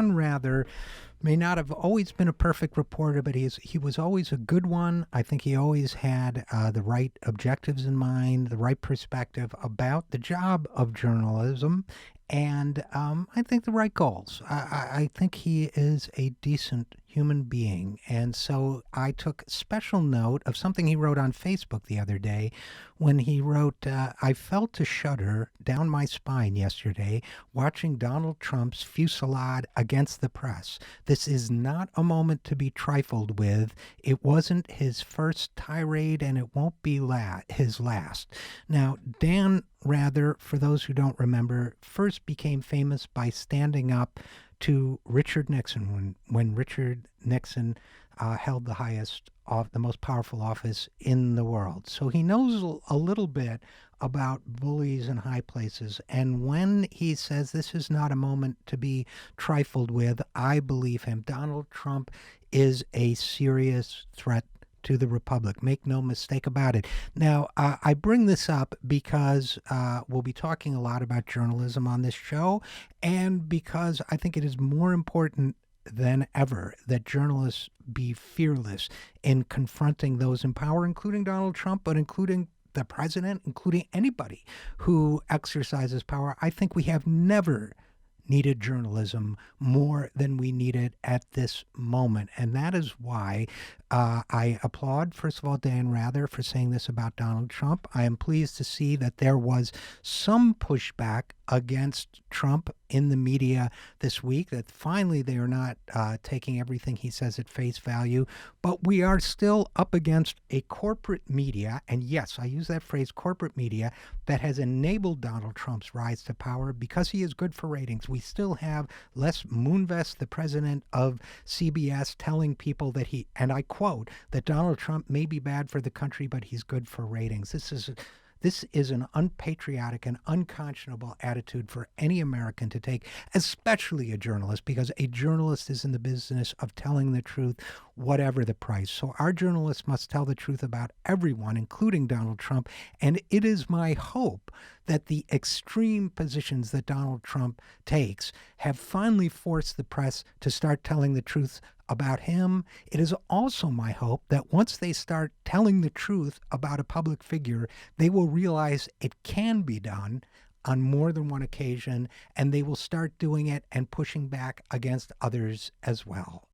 Dan Rather may not have always been a perfect reporter, but he was always a good one. I think he always had the right objectives in mind, the right perspective about the job of journalism, and I think the right goals. I think he is a decent human being. And so I took special note of something he wrote on Facebook the other day when he wrote, I felt a shudder down my spine yesterday watching Donald Trump's fusillade against the press. This is not a moment to be trifled with. It wasn't his first tirade, and it won't be his last. Now, Dan Rather, for those who don't remember, first became famous by standing up to Richard Nixon when Richard Nixon held the the most powerful office in the world. So he knows a little bit about bullies in high places. And when he says this is not a moment to be trifled with, I believe him. Donald Trump is a serious threat to the republic. Make no mistake about it. Now, I bring this up because we'll be talking a lot about journalism on this show, and because I think it is more important than ever that journalists be fearless in confronting those in power, including Donald Trump, but including the president, including anybody who exercises power. I think we have never needed journalism more than we need it at this moment. And that is why I applaud, first of all, Dan Rather for saying this about Donald Trump. I am pleased to see that there was some pushback against Trump in the media this week, that finally they are not taking everything he says at face value. But we are still up against a corporate media, and yes, I use that phrase, corporate media, that has enabled Donald Trump's rise to power because he is good for ratings. We still have Les Moonves, the president of CBS, telling people that and I quote, that Donald Trump may be bad for the country, but he's good for ratings. This is an unpatriotic and unconscionable attitude for any American to take, especially a journalist, because a journalist is in the business of telling the truth, whatever the price. So our journalists must tell the truth about everyone, including Donald Trump. And it is my hope that the extreme positions that Donald Trump takes have finally forced the press to start telling the truth about him. It is also my hope that once they start telling the truth about a public figure, they will realize it can be done on more than one occasion, and they will start doing it and pushing back against others as well.